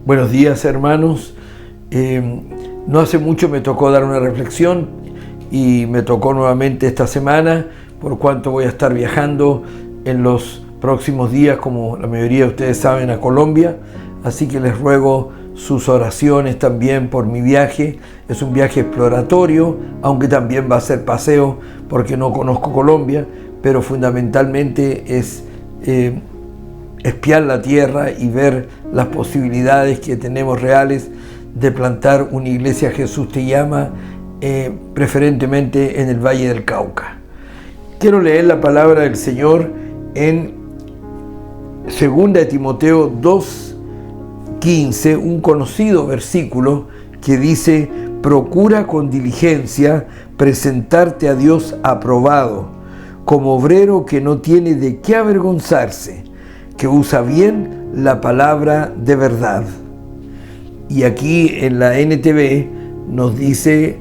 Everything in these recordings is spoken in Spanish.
Buenos días, hermanos. No hace mucho me tocó dar una reflexión y me tocó nuevamente esta semana, por cuanto voy a estar viajando en los próximos días, como la mayoría de ustedes saben, a Colombia. Así que les ruego sus oraciones también por mi viaje. Es un viaje exploratorio, aunque también va a ser paseo porque no conozco Colombia, pero fundamentalmente es espiar la tierra y ver las posibilidades que tenemos reales de plantar una iglesia Jesús Te Llama, preferentemente en el Valle del Cauca. Quiero leer la palabra del Señor en 2 Timoteo 2:15, un conocido versículo que dice: procura con diligencia presentarte a Dios aprobado, como obrero que no tiene de qué avergonzarse, que usa bien la palabra de verdad. Y aquí en la NTV nos dice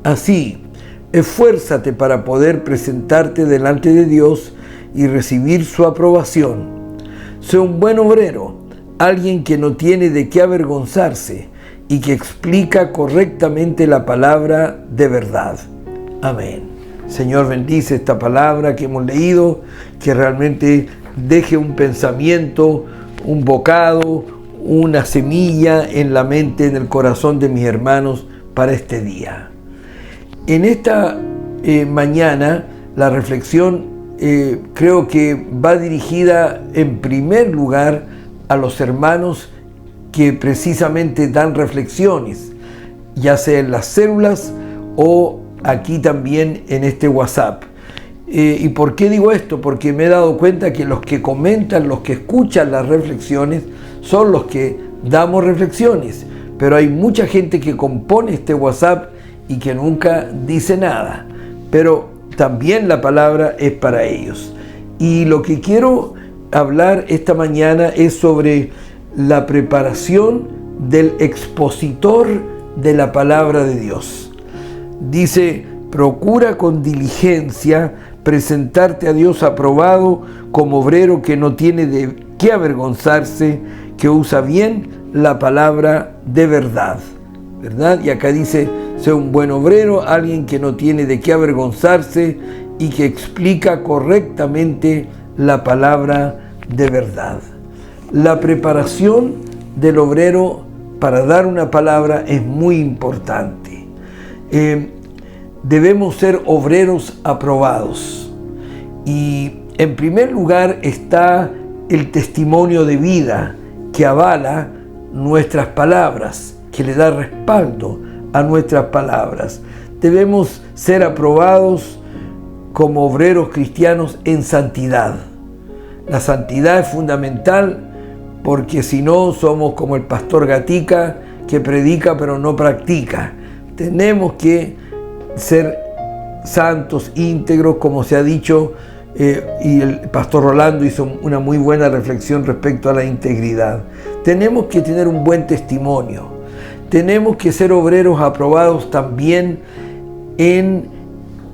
así: esfuérzate para poder presentarte delante de Dios y recibir su aprobación. Sé un buen obrero, alguien que no tiene de qué avergonzarse y que explica correctamente la palabra de verdad. Amén. Señor, bendice esta palabra que hemos leído, que realmente deje un pensamiento, un bocado, una semilla en la mente, en el corazón de mis hermanos para este día. En esta mañana, la reflexión creo que va dirigida en primer lugar a los hermanos que precisamente dan reflexiones, ya sea en las células o aquí también en este WhatsApp. ¿Y por qué digo esto? Porque me he dado cuenta que los que comentan, los que escuchan las reflexiones, son los que damos reflexiones. Pero hay mucha gente que compone este WhatsApp y que nunca dice nada. Pero también la palabra es para ellos. Y lo que quiero hablar esta mañana es sobre la preparación del expositor de la palabra de Dios. Dice: procura con diligencia presentarte a Dios aprobado, como obrero que no tiene de qué avergonzarse, que usa bien la palabra de verdad. ¿Verdad? Y acá dice: sea un buen obrero, alguien que no tiene de qué avergonzarse y que explica correctamente la palabra de verdad. La preparación del obrero para dar una palabra es muy importante. Debemos ser obreros aprobados. Y en primer lugar está el testimonio de vida que avala nuestras palabras, que le da respaldo a nuestras palabras. Debemos ser aprobados como obreros cristianos en santidad. La santidad es fundamental, porque si no somos como el pastor Gatica, que predica pero no practica. Tenemos que ser santos, íntegros, como se ha dicho, y el pastor Rolando hizo una muy buena reflexión respecto a la integridad. Tenemos que tener un buen testimonio. Tenemos que ser obreros aprobados también en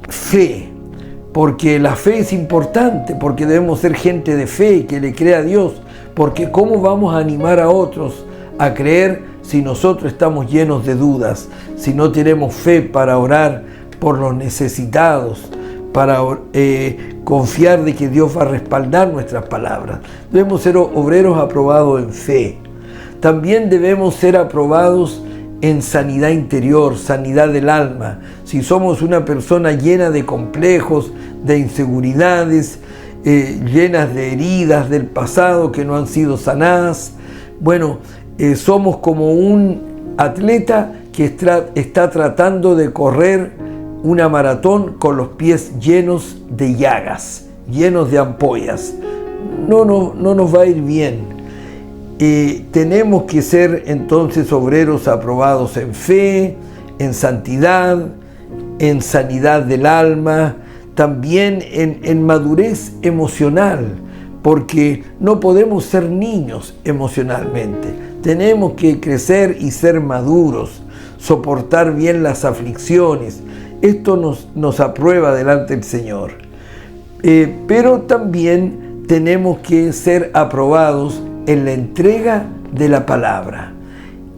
fe, porque la fe es importante, porque debemos ser gente de fe que le crea a Dios, porque ¿cómo vamos a animar a otros a creer si nosotros estamos llenos de dudas, si no tenemos fe para orar por los necesitados, para confiar de que Dios va a respaldar nuestras palabras? Debemos ser obreros aprobados en fe. También debemos ser aprobados en sanidad interior, sanidad del alma. Si somos una persona llena de complejos, de inseguridades, llenas de heridas del pasado que no han sido sanadas, somos como un atleta que está tratando de correr una maratón con los pies llenos de llagas, llenos de ampollas. No nos va a ir bien. Tenemos que ser entonces obreros aprobados en fe, en santidad, en sanidad del alma, también en madurez emocional, porque no podemos ser niños emocionalmente. Tenemos que crecer y ser maduros, soportar bien las aflicciones. Esto nos aprueba delante del Señor. Pero también tenemos que ser aprobados en la entrega de la palabra.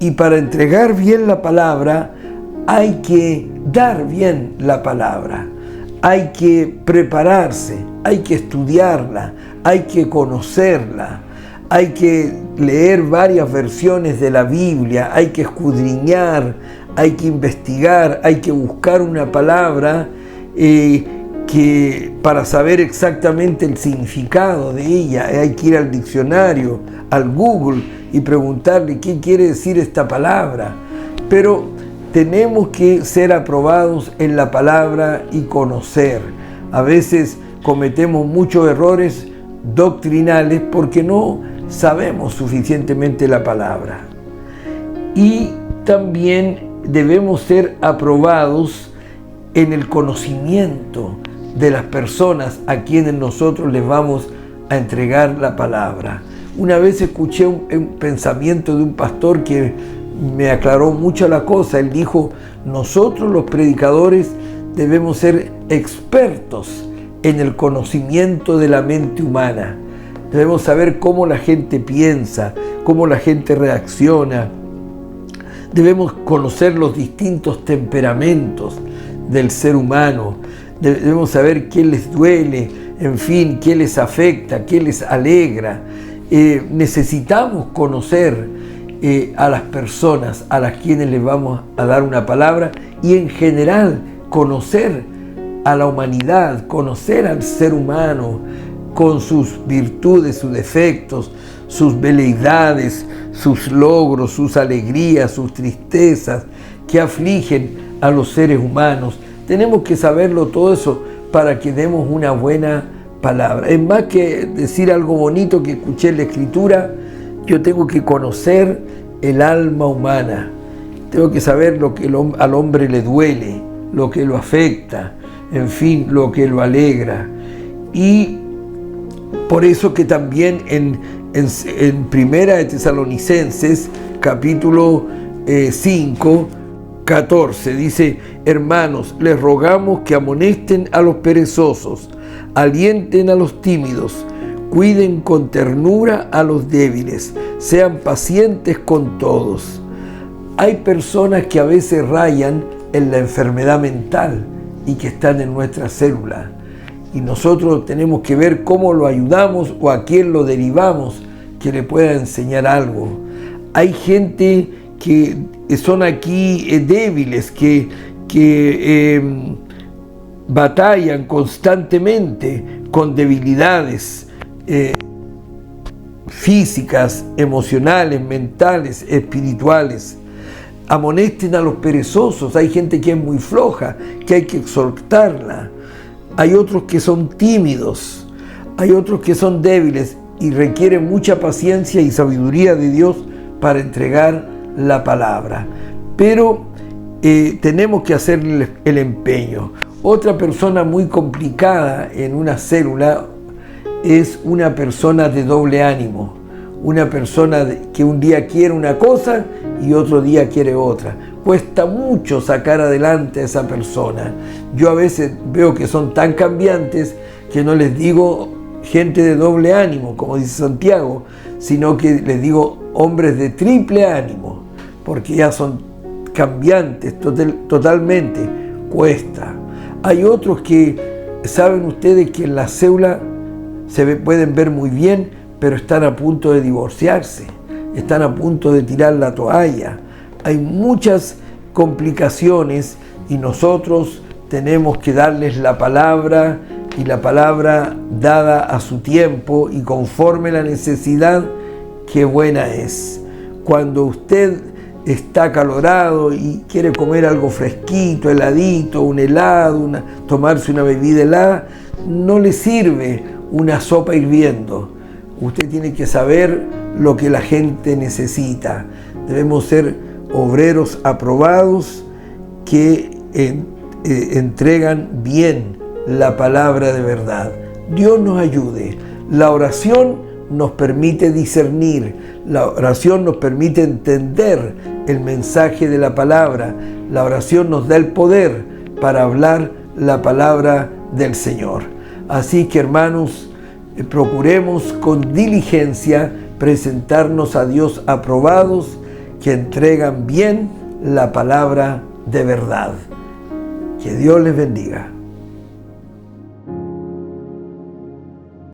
Y para entregar bien la palabra hay que dar bien la palabra, hay que prepararse, hay que estudiarla, hay que conocerla, hay que leer varias versiones de la Biblia, hay que escudriñar, hay que investigar, hay que buscar una palabra que para saber exactamente el significado de ella hay que ir al diccionario, al Google y preguntarle qué quiere decir esta palabra. Pero tenemos que ser aprobados en la palabra y conocer. A veces cometemos muchos errores doctrinales porque no sabemos suficientemente la palabra. Y también debemos ser aprobados en el conocimiento de las personas a quienes nosotros les vamos a entregar la palabra. Una vez escuché un pensamiento de un pastor que me aclaró mucho la cosa. Él dijo: nosotros los predicadores debemos ser expertos en el conocimiento de la mente humana. Debemos saber cómo la gente piensa, cómo la gente reacciona. Debemos conocer los distintos temperamentos del ser humano. Debemos saber qué les duele, en fin, qué les afecta, qué les alegra. Necesitamos conocer a las personas a las quienes les vamos a dar una palabra y en general conocer a la humanidad, conocer al ser humano con sus virtudes, sus defectos, sus veleidades, sus logros, sus alegrías, sus tristezas que afligen a los seres humanos. Tenemos que saberlo todo eso para que demos una buena palabra. Es más que decir algo bonito que escuché en la Escritura, yo tengo que conocer el alma humana. Tengo que saber lo que al hombre le duele, lo que lo afecta, en fin, lo que lo alegra. Y por eso que también en Primera de Tesalonicenses, capítulo 5, 14, dice: hermanos, les rogamos que amonesten a los perezosos, alienten a los tímidos, cuiden con ternura a los débiles, sean pacientes con todos. Hay personas que a veces rayan en la enfermedad mental y que están en nuestra célula. Y nosotros tenemos que ver cómo lo ayudamos o a quién lo derivamos que le pueda enseñar algo. Hay gente que son aquí débiles, que batallan constantemente con debilidades físicas, emocionales, mentales, espirituales. Amonesten a los perezosos. Hay gente que es muy floja, que hay que exhortarla. Hay otros que son tímidos, hay otros que son débiles y requieren mucha paciencia y sabiduría de Dios para entregar la palabra. Pero tenemos que hacer el empeño. Otra persona muy complicada en una célula es una persona de doble ánimo, una persona que un día quiere una cosa y otro día quiere otra. Cuesta mucho sacar adelante a esa persona. Yo a veces veo que son tan cambiantes que no les digo gente de doble ánimo, como dice Santiago, sino que les digo hombres de triple ánimo, porque ya son cambiantes totalmente. Cuesta. Hay otros que saben ustedes que en la célula pueden ver muy bien, pero están a punto de divorciarse, están a punto de tirar la toalla. Hay muchas complicaciones y nosotros tenemos que darles la palabra, y la palabra dada a su tiempo y conforme la necesidad, qué buena es. Cuando usted está acalorado y quiere comer algo fresquito, heladito, un helado, tomarse una bebida helada, no le sirve una sopa hirviendo. Usted tiene que saber lo que la gente necesita. Debemos ser obreros aprobados que entregan bien la palabra de verdad. Dios nos ayude. La oración nos permite discernir. La oración nos permite entender el mensaje de la palabra. La oración nos da el poder para hablar la palabra del Señor. Así que, hermanos, procuremos con diligencia presentarnos a Dios aprobados, que entregan bien la palabra de verdad. Que Dios les bendiga.